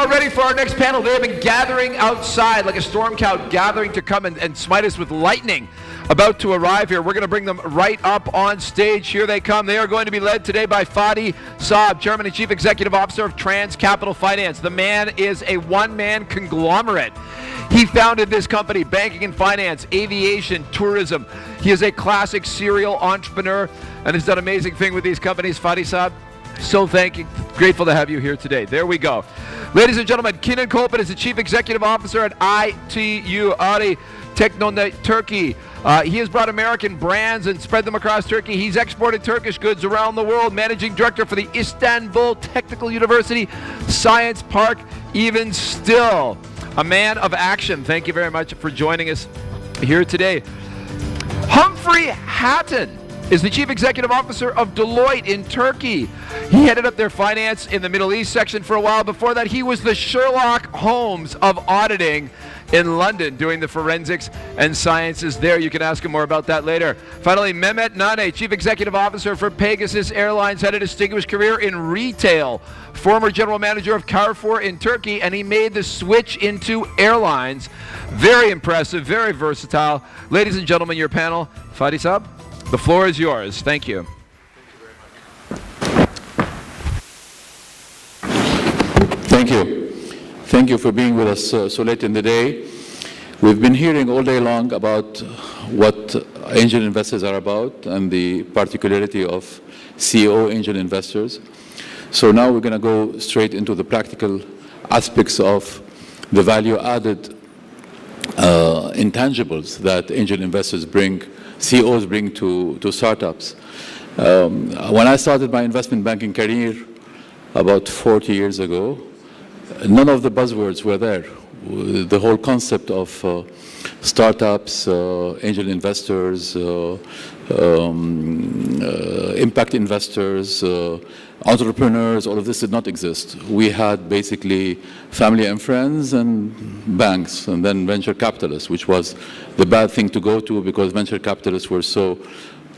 are ready for our next panel. They have been gathering outside like a storm cloud, gathering to come and smite us with lightning. About to arrive here. We're going to bring them right up on stage. Here they come. They are going to be led today by Fadi, Saab, Chairman and Chief Executive Officer of Trans Capital Finance. The man is a one-man conglomerate. He founded this company, banking and finance, aviation, tourism. He is a classic serial entrepreneur and has done amazing things with these companies. Fadi, Saab, so grateful to have you here today. There we go. Ladies and gentlemen, Kenan Colpan is the Chief Executive Officer at ITU, Teknokent, Turkey. He has brought American brands and spread them across Turkey. He's exported Turkish goods around the world, managing director for the Istanbul Technical University Science Park. Even still, a man of action. Thank you very much for joining us here today. Humphry Hatton is the Chief Executive Officer of Deloitte in Turkey. He headed up their finance in the Middle East section for a while. Before that, he was the Sherlock Holmes of auditing in London, doing the forensics and sciences there. You can ask him more about that later. Finally, Mehmet Nane, Chief Executive Officer for Pegasus Airlines, had a distinguished career in retail, former general manager of Carrefour in Turkey, and he made the switch into airlines. Very impressive, very versatile. Ladies and gentlemen, your panel, Fadi Saab, the floor is yours. Thank you. Thank you. Thank you for being with us so late in the day. We've been hearing all day long about what angel investors are about and the particularity of CEO angel investors. So now we're going to go straight into the practical aspects of the value-added intangibles that angel investors bring, CEOs bring to startups. When I started my investment banking career about 40 years ago, none of the buzzwords were there. The whole concept of startups, angel investors, impact investors, entrepreneurs, all of this did not exist. We had basically family and friends and banks, and then venture capitalists, which was the bad thing to go to because venture capitalists were so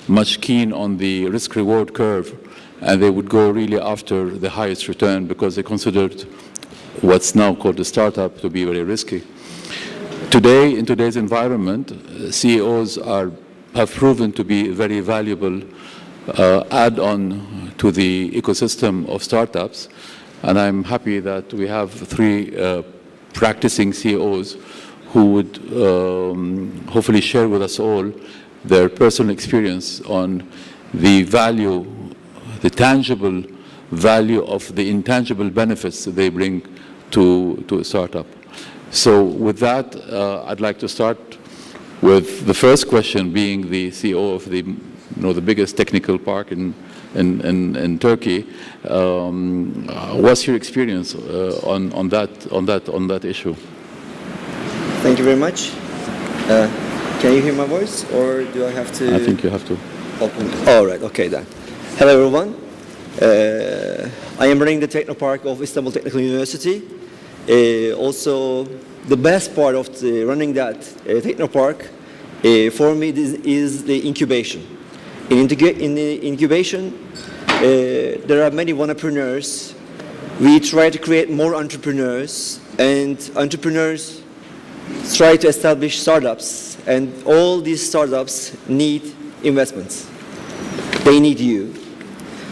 much keen on the risk-reward curve, and they would go really after the highest return because they considered what's now called a startup to be very risky. Today, in today's environment, CEOs have proven to be very valuable add-on to the ecosystem of startups, and I'm happy that we have three practicing CEOs who would hopefully share with us all their personal experience on the value, the tangible value of the intangible benefits that they bring to a startup. So with that, I'd like to start with the first question, being the CEO of the biggest technical park in Turkey. What's your experience on that issue? Thank you very much. Can you hear my voice, or do I have to? I think you have to. Open. All right. Okay then. Hello everyone. I am running the Teknopark of Istanbul Technical University. Also, the best part of running that Teknopark for me is the incubation. In the incubation, there are many entrepreneurs. We try to create more entrepreneurs, and entrepreneurs try to establish startups, and all these startups need investments. They need you.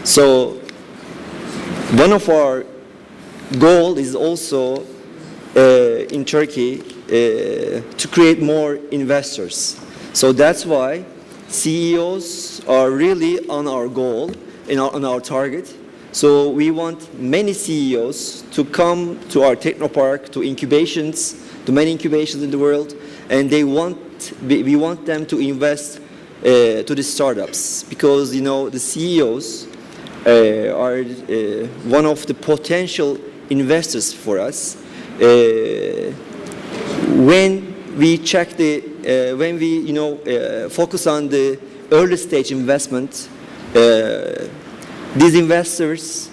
So one of our goal is also in Turkey to create more investors. So that's why CEOs are really on our goal, on our target. So we want many CEOs to come to our Teknopark, to incubations, to many incubations in the world, and we want them to invest to the startups, because the CEOs are one of the potential investors for us. When we check when we focus on the early stage investment, these investors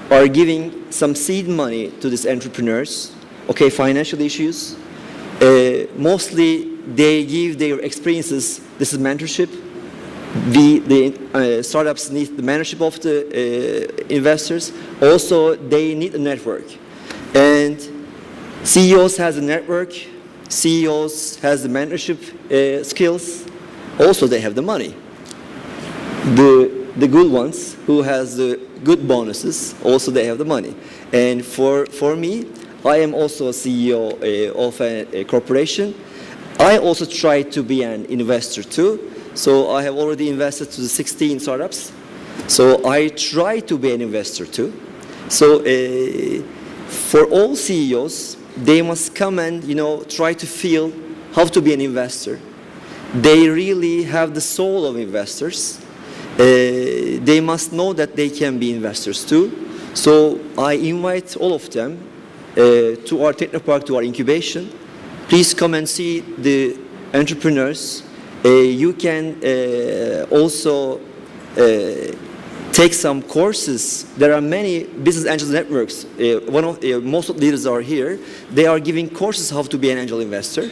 are giving some seed money to these entrepreneurs. Okay, financial issues. Mostly they give their experiences. This is mentorship. The startups need the mentorship of the investors. Also, they need a network. And CEOs has a network, CEOs has the mentorship skills, also they have the money. The good ones who has the good bonuses, also they have the money. And for me, I am also a CEO of a corporation. I also try to be an investor too. So I have already invested to the 16 startups. So I try to be an investor too. So for all CEOs, they must come and try to feel how to be an investor. They really have the soul of investors. They must know that they can be investors too. So I invite all of them to our Teknopark, to our incubation. Please come and see the entrepreneurs. You can also take some courses. There are many business angel networks. Most of the leaders are here. They are giving courses how to be an angel investor.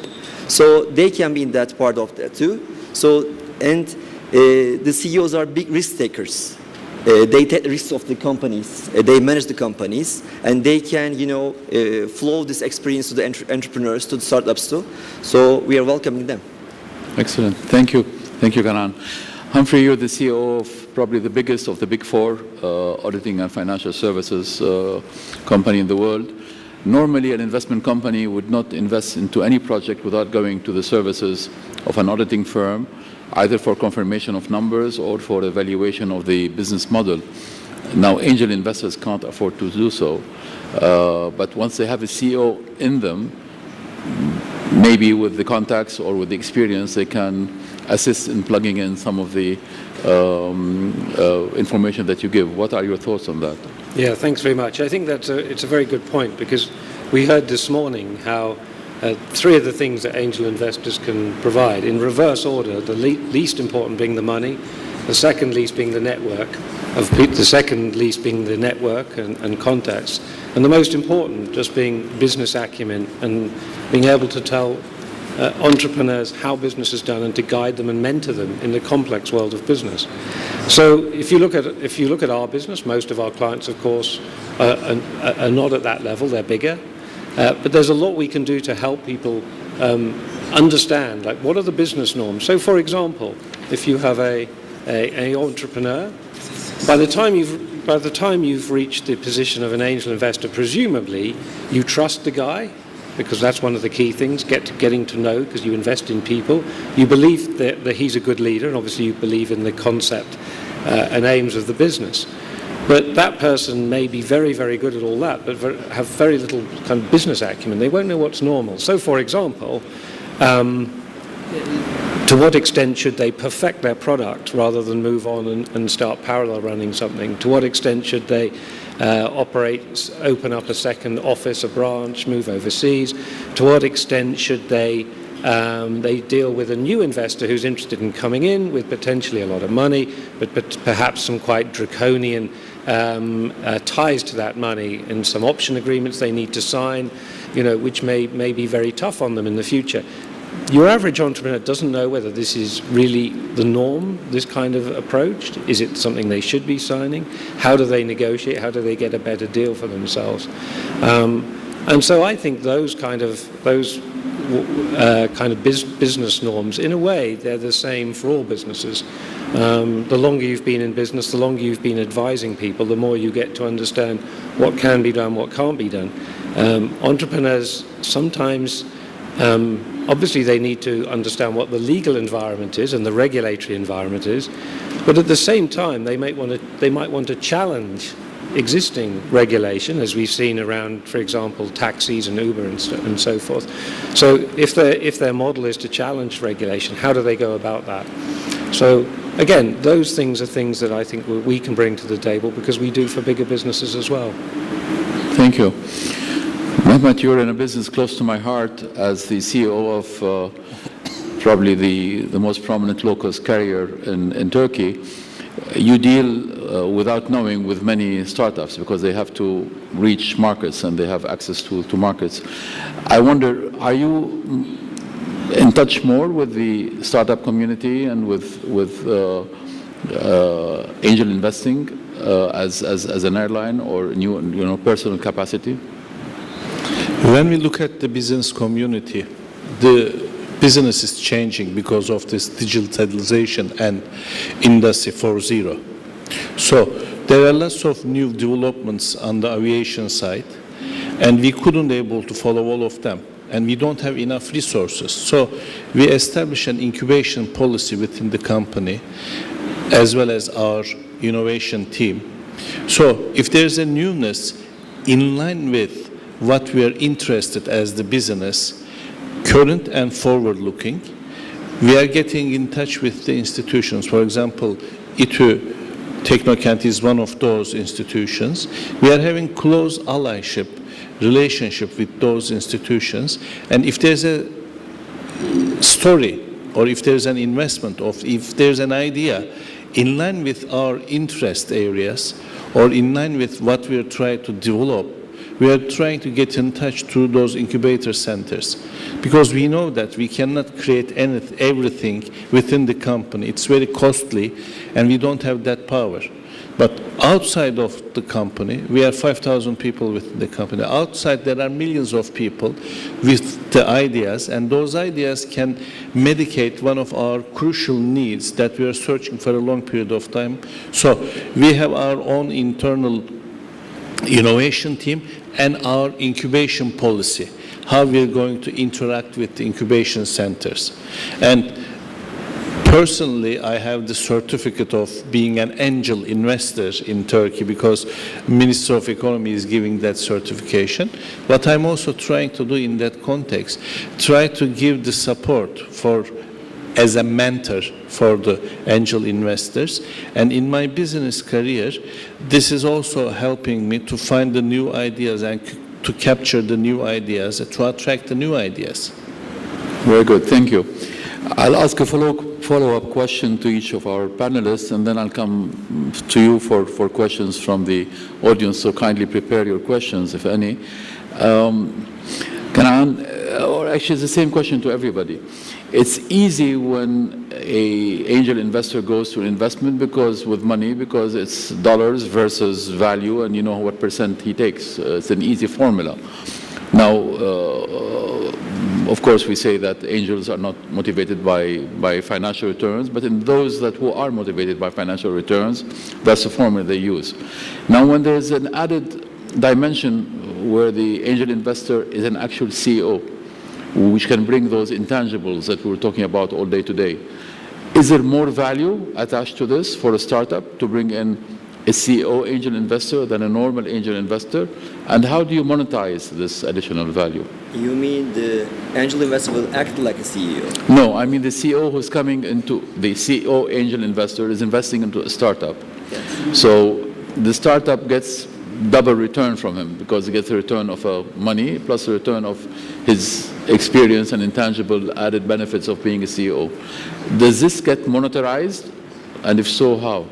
So they can be in that part of that too. So, and the CEOs are big risk takers. They take the risks of the companies. They manage the companies, and they can, flow this experience to the entrepreneurs, to the startups too. So we are welcoming them. Excellent. Thank you. Thank you, Kenan. Humphry, you're the CEO of probably the biggest of the big four auditing and financial services company in the world. Normally, an investment company would not invest into any project without going to the services of an auditing firm, either for confirmation of numbers or for evaluation of the business model. Now, angel investors can't afford to do so, but once they have a CEO in them, maybe with the contacts or with the experience, they can assist in plugging in some of the information that you give. What are your thoughts on that? Yeah, thanks very much. I think it's a very good point, because we heard this morning how three of the things that angel investors can provide, in reverse order: the least important being the money, the second least being the network, the second least being the network and contacts, and the most important just being business acumen and being able to tell entrepreneurs how business is done and to guide them and mentor them in the complex world of business. So if you look at our business, most of our clients, of course, are not at that level. They're bigger. But there's a lot we can do to help people understand, like, what are the business norms. So, for example, if you have an entrepreneur, by the time you've reached the position of an angel investor, presumably you trust the guy, because that's one of the key things, getting to know, because you invest in people. You believe that he's a good leader, and obviously you believe in the concept and aims of the business. But that person may be very, very good at all that, but have very little kind of business acumen. They won't know what's normal. So, for example, to what extent should they perfect their product rather than move on and start parallel running something? To what extent should they open up a second office, a branch, move overseas? To what extent should they deal with a new investor who's interested in coming in with potentially a lot of money, but perhaps some quite draconian ties to that money and some option agreements they need to sign, which may be very tough on them in the future. Your average entrepreneur doesn't know whether this is really the norm, this kind of approach. Is it something they should be signing? How do they negotiate? How do they get a better deal for themselves? And so I think those kind of business norms, in a way, they're the same for all businesses. The longer you've been in business, the longer you've been advising people, the more you get to understand what can be done, what can't be done. Entrepreneurs sometimes, obviously they need to understand what the legal environment is and the regulatory environment is, but at the same time they might want to challenge existing regulation, as we've seen around, for example, taxis and Uber and so forth. So if their model is to challenge regulation, how do they go about that? So again, those things are things that I think we can bring to the table, because we do for bigger businesses as well. Thank you. Mehmet, you're in a business close to my heart as the CEO of probably the most prominent low-cost carrier in Turkey. You deal without knowing with many startups, because they have to reach markets and they have access to markets. I wonder, are you in touch more with the startup community and with angel investing as an airline, or personal capacity? When we look at the business community, the business is changing because of this digitalization and Industry 4.0. So there are lots of new developments on the aviation side, and we couldn't able to follow all of them, and we don't have enough resources. So we established an incubation policy within the company, as well as our innovation team. So if there's a newness in line with what we are interested as the business, current and forward-looking, we are getting in touch with the institutions. For example, ITU Teknokent is one of those institutions. We are having close allyship relationship with those institutions, and if there's a story or if there's an investment or if there's an idea in line with our interest areas or in line with what we are trying to develop, we are trying to get in touch through those incubator centers, because we know that we cannot create everything within the company. It's very costly, and we don't have that power. But outside of the company, we are 5,000 people within the company. Outside, there are millions of people with the ideas, and those ideas can medicate one of our crucial needs that we are searching for a long period of time. So we have our own internal innovation team and our incubation policy, how we're going to interact with the incubation centers. And personally, I have the certificate of being an angel investor in Turkey because Minister of Economy is giving that certification. What I'm also trying to do in that context, try to give the support for as a mentor for the angel investors. And in my business career, this is also helping me to find the new ideas and to capture the new ideas, to attract the new ideas. Very good, thank you. I'll ask a follow-up question to each of our panelists, and then I'll come to you for questions from the audience, so kindly prepare your questions, if any. Kenan, or actually it's the same question to everybody. It's easy when an angel investor goes to an investment because it's dollars versus value, and you know what percent he takes. It's an easy formula. Now, of course, we say that angels are not motivated by financial returns, but in those who are motivated by financial returns, that's the formula they use. Now, when there's an added dimension where the angel investor is an actual CEO, which can bring those intangibles that we were talking about all day today, is there more value attached to this for a startup to bring in a CEO angel investor than a normal angel investor? And how do you monetize this additional value? You mean the angel investor will act like a CEO? No, I mean the CEO who's coming into, the CEO angel investor is investing into a startup. Yes. So the startup gets double return from him because he gets a return of money plus a return of his experience and intangible added benefits of being a CEO. Does this get monetized? And if so, how?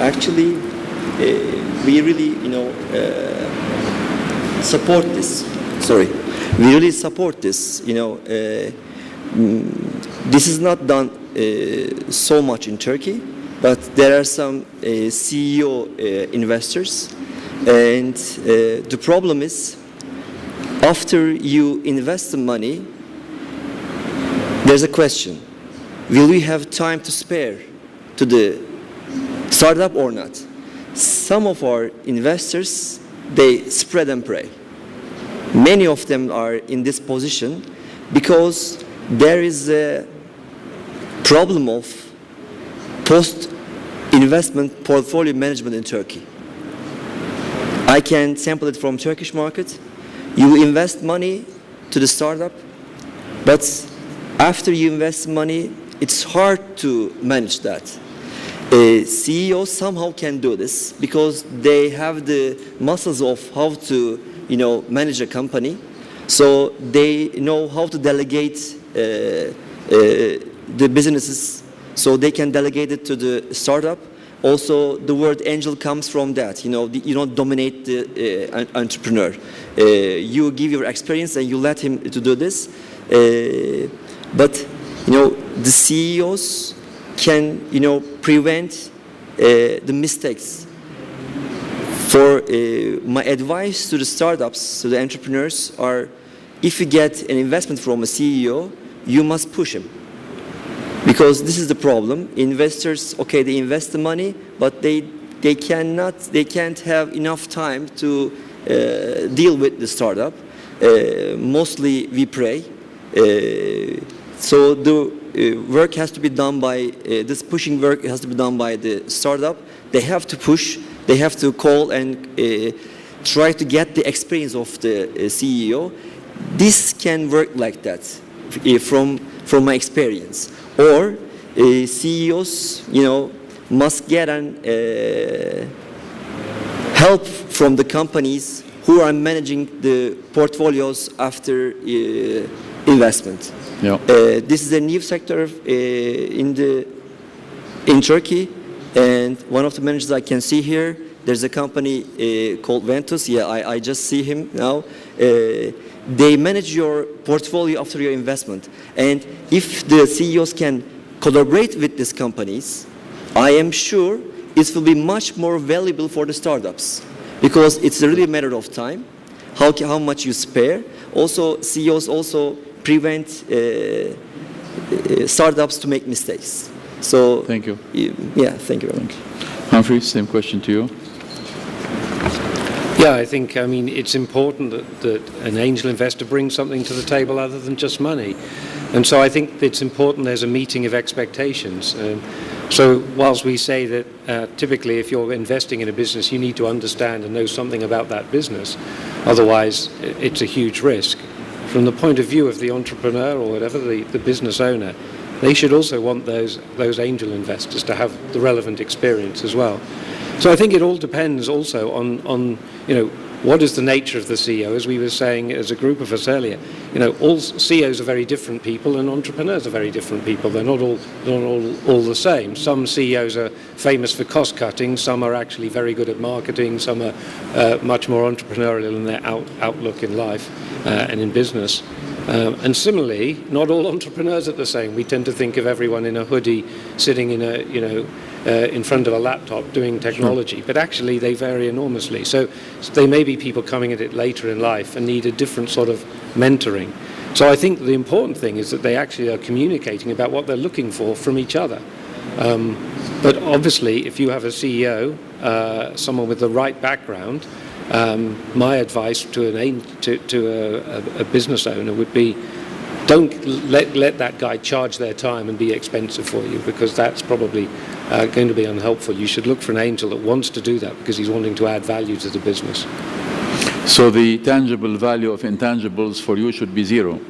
Actually, we really, support this. Sorry, we really support this. This is not done so much in Turkey, but there are some CEO investors, and the problem is, after you invest the money, there's a question: will we have time to spare to the startup or not? Some of our investors, they spread and pray. Many of them are in this position because there is a problem of post-investment portfolio management in Turkey. I can sample it from Turkish market. You invest money to the startup, but after you invest money, it's hard to manage that. CEOs somehow can do this because they have the muscles of how to, manage a company. So they know how to delegate the businesses, so they can delegate it to the startup. Also, the word angel comes from that. You don't dominate the entrepreneur. You give your experience and you let him to do this. But the CEOs can prevent the mistakes For my advice to the startups, to the entrepreneurs are, if you get an investment from a CEO, you must push him. Because this is the problem. Investors, okay, they invest the money, but they can't have enough time to deal with the startup. Mostly we pray. So the work has to be done by, this pushing work has to be done by the startup. They have to push, they have to call and try to get the experience of the CEO. This can work like that from my experience. Or CEOs, must get an help from the companies who are managing the portfolios after investment. Yeah. This is a new sector in Turkey, and one of the managers I can see here, there's a company called Ventus. Yeah, I just see him now. They manage your portfolio after your investment, and if the CEOs can collaborate with these companies, I am sure it will be much more valuable for the startups, because it's really a matter of time, how much you spare. Also, CEOs also prevent startups to make mistakes. So Thank you. Yeah, thank you very much. Humphry, same question to you. Yeah, I think, it's important that an angel investor brings something to the table other than just money. And so I think it's important there's a meeting of expectations. So whilst we say that typically if you're investing in a business, you need to understand and know something about that business. Otherwise, it's a huge risk. From the point of view of the entrepreneur or whatever, the business owner, they should also want those angel investors to have the relevant experience as well. So I think it all depends also on what is the nature of the CEO. As we were saying as a group of us earlier, all CEOs are very different people and entrepreneurs are very different people. They're not all the same. Some CEOs are famous for cost cutting, some are actually very good at marketing, some are much more entrepreneurial in their outlook in life and in business. And similarly, not all entrepreneurs are the same. We tend to think of everyone in a hoodie sitting in in front of a laptop doing technology, Sure. but actually they vary enormously. So they may be people coming at it later in life and need a different sort of mentoring. So I think the important thing is that they actually are communicating about what they're looking for from each other. But obviously, if you have a CEO, someone with the right background, my advice to a business owner would be, don't let that guy charge their time and be expensive for you, because that's probably going to be unhelpful. You should look for an angel that wants to do that because he's wanting to add value to the business. So the tangible value of intangibles for you should be zero.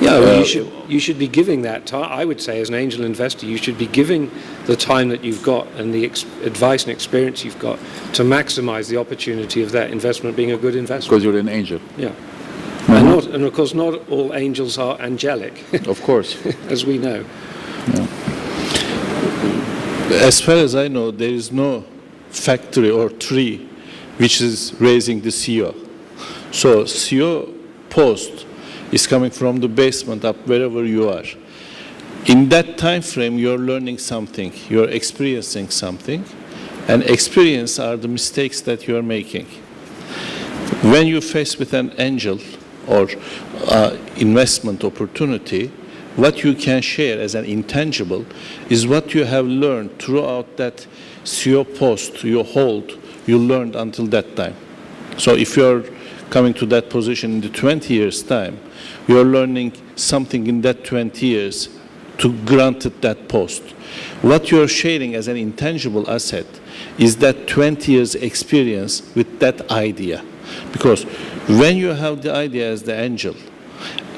Yeah, well, you should be giving that time. I would say, as an angel investor, you should be giving the time that you've got and the advice and experience you've got to maximize the opportunity of that investment being a good investment. Because you're an angel. Yeah. Mm-hmm. And of course, not all angels are angelic. Of course. As we know. Yeah. As far as I know, there is no factory or tree which is raising the CEO. So CEO post is coming from the basement up wherever you are. In that time frame, you're learning something, you're experiencing something, and experience are the mistakes that you're making. When you're faced with an angel or investment opportunity, what you can share as an intangible is what you have learned throughout that CEO post you hold, you learned until that time. So if you're coming to that position in the 20 years' time, you're learning something in that 20 years to grant it that post. What you're sharing as an intangible asset is that 20 years experience with that idea. Because when you have the idea as the angel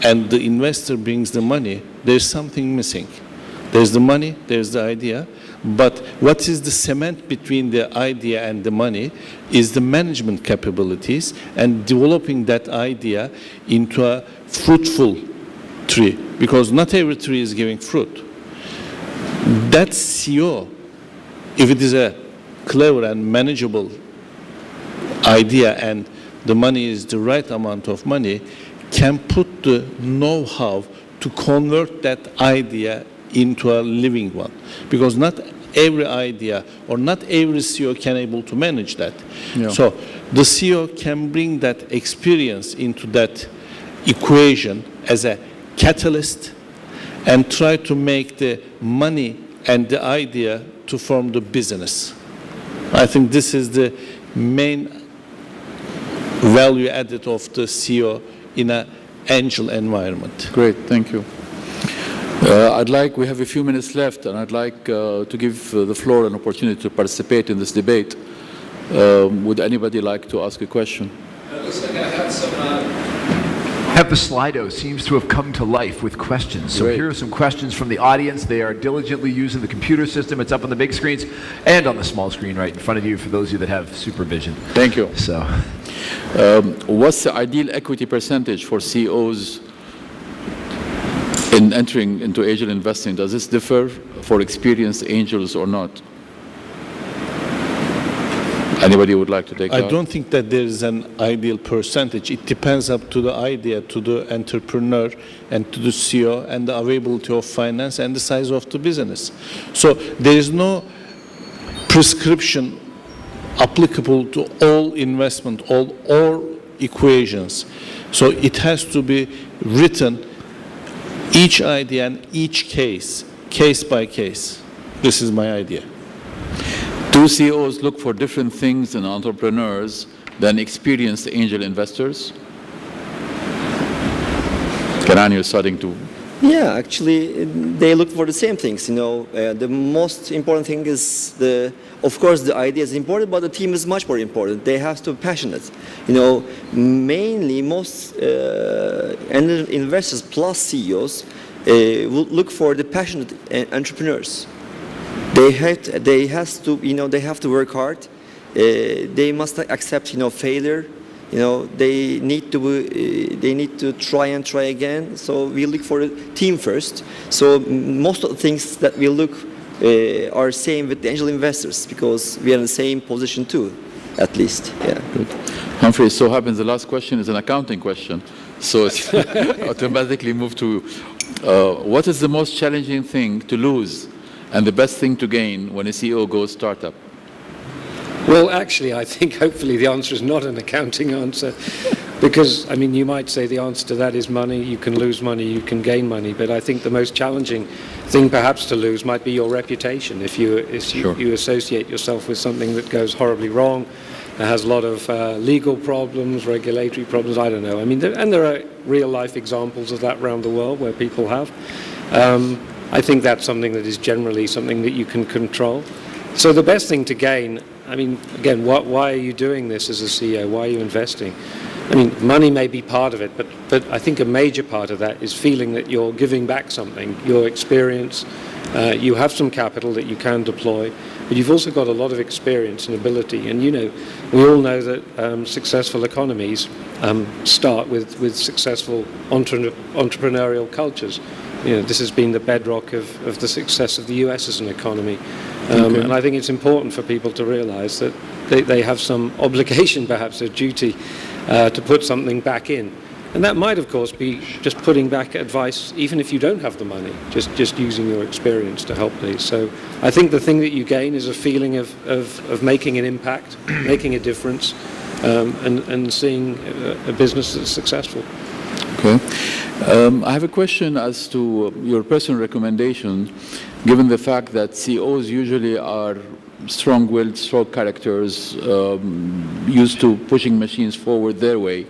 and the investor brings the money, there's something missing. There's the money, there's the idea, but what is the cement between the idea and the money is the management capabilities and developing that idea into a fruitful tree, because not every tree is giving fruit. That CEO, if it is a clever and manageable idea and the money is the right amount of money, can put the know-how to convert that idea into a living one. Because not every idea or not every CEO can able to manage that. Yeah. So the CEO can bring that experience into that equation as a catalyst and try to make the money and the idea to form the business. I think this is the main value added of the CEO in an angel environment. Great, thank you. We have a few minutes left, and I'd like to give the floor an opportunity to participate in this debate. Would anybody like to ask a question? Looks like I have some. Have the Slido seems to have come to life with questions. So Great. here are some questions from the audience. They are diligently using the computer system. It's up on the big screens and on the small screen right in front of you for those of you that have supervision. Thank you. So, What's the ideal equity percentage for CEOs in entering into angel investing? Does this differ for experienced angels or not? Anybody would like to take that? I don't think that there is an ideal percentage. It depends up to the idea, to the entrepreneur, and to the CEO, and the availability of finance and the size of the business. So there is no prescription applicable to all investment, all equations. So it has to be written, each idea and each case by case. This is my idea. Do CEOs look for different things in entrepreneurs than experienced angel investors? Kenan, you're starting to... Yeah, actually, they look for the same things. The most important thing is of course, the idea is important, but the team is much more important. They have to be passionate. Mainly most angel investors plus CEOs will look for the passionate entrepreneurs. They have to work hard. They must accept, failure. They need to try and try again. So we look for the team first. So most of the things that we look are same with the angel investors because we are in the same position too, at least. Yeah. Good. Humphry, it so happens the last question is an accounting question. So it's automatically move to what is the most challenging thing to lose and the best thing to gain when a CEO goes startup? Well, actually, I think hopefully the answer is not an accounting answer because, you might say the answer to that is money. You can lose money, you can gain money, but I think the most challenging thing perhaps to lose might be your reputation. If you associate yourself with something that goes horribly wrong, that has a lot of legal problems, regulatory problems, I don't know. And there are real-life examples of that around the world where people have. I think that's something that is generally something that you can control. So the best thing to gain, again, why are you doing this as a CEO? Why are you investing? Money may be part of it, but I think a major part of that is feeling that you're giving back something, your experience. You have some capital that you can deploy, but you've also got a lot of experience and ability. And we all know that successful economies start with successful entrepreneurial cultures. This has been the bedrock of the success of the US as an economy. And I think it's important for people to realize that they have some obligation, perhaps a duty, to put something back in. And that might, of course, be just putting back advice, even if you don't have the money, just using your experience to help these. So I think the thing that you gain is a feeling of making an impact, making a difference, and seeing a business that's successful. Okay. I have a question as to your personal recommendation, given the fact that CEOs usually are strong-willed, strong characters, used to pushing machines forward their way.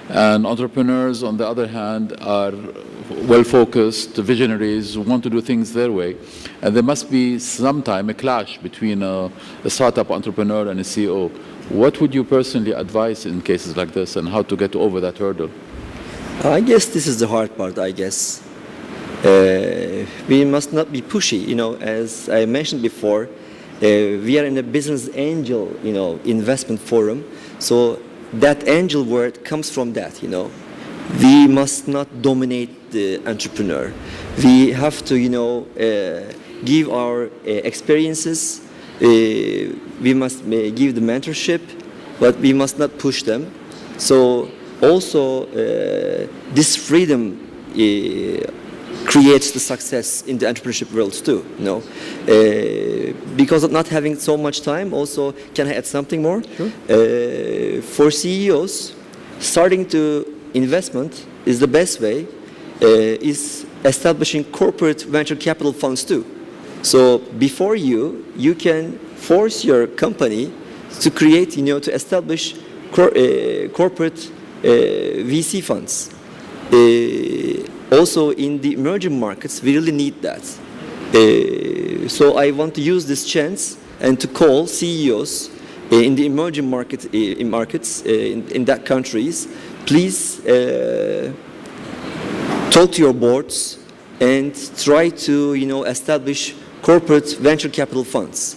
And entrepreneurs, on the other hand, are well-focused, visionaries, who want to do things their way. And there must be sometime a clash between a startup entrepreneur and a CEO. What would you personally advise in cases like this and how to get over that hurdle? I guess this is the hard part, I guess. We must not be pushy, as I mentioned before. We are in a business angel, investment forum. So that angel word comes from that, We must not dominate the entrepreneur. We have to, give our experiences. We must give the mentorship, but we must not push them. So also, this freedom creates the success in the entrepreneurship world too. Because of not having so much time, also can I add something more? Sure. For CEOs, starting to investment is the best way. Is establishing corporate venture capital funds too. So before you can force your company to create, to establish corporate VC funds. Also in the emerging markets, we really need that. So I want to use this chance and to call CEOs in the emerging markets in that countries, please talk to your boards and try to establish corporate venture capital funds.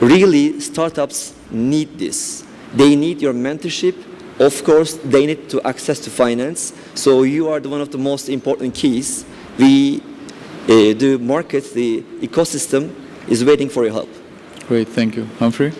Really, startups need this. They need your mentorship. Of course, they need to access to finance. So you are one of the most important keys. The market, the ecosystem is waiting for your help. Great, thank you. Humphry?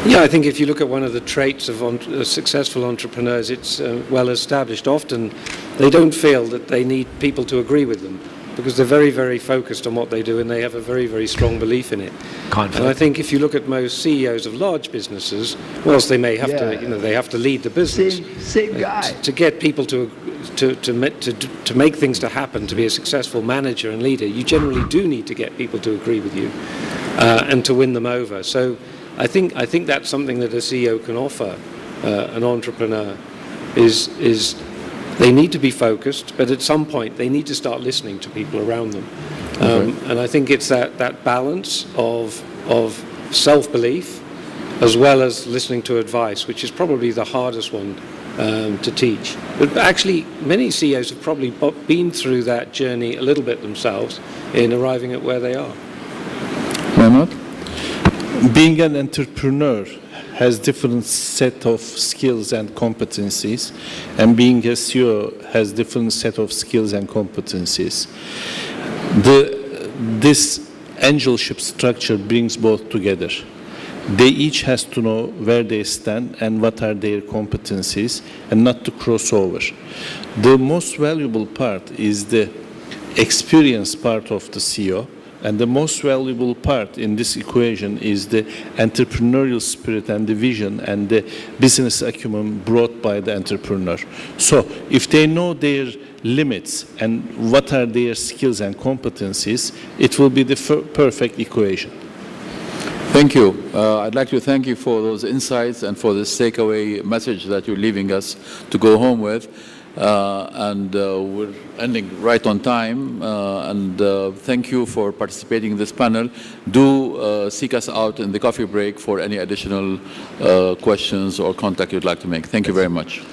Yeah, I think if you look at one of the traits of successful entrepreneurs, it's well established. Often they don't feel that they need people to agree with them because they're very, very focused on what they do and they have a very, very strong belief in it. Confident. And I think if you look at most CEOs of large businesses, whilst they may have to, they have to lead the business. Same guy. To get people to make things to happen, to be a successful manager and leader, you generally do need to get people to agree with you and to win them over. So I think that's something that a CEO can offer an entrepreneur is they need to be focused, but at some point they need to start listening to people around them. And I think it's that balance of self-belief as well as listening to advice, which is probably the hardest one to teach. But actually, many CEOs have probably been through that journey a little bit themselves in arriving at where they are. Mehmet? Being an entrepreneur has different set of skills and competencies, and being a CEO has different set of skills and competencies. This angelship structure brings both together. They each has to know where they stand and what are their competencies and not to cross over. The most valuable part is the experience part of the CEO. And the most valuable part in this equation is the entrepreneurial spirit and the vision and the business acumen brought by the entrepreneur. So if they know their limits and what are their skills and competencies, it will be the perfect equation. Thank you. I'd like to thank you for those insights and for this takeaway message that you're leaving us to go home with. We're ending right on time. Thank you for participating in this panel. Do seek us out in the coffee break for any additional questions or contact you'd like to make. Thank you very much.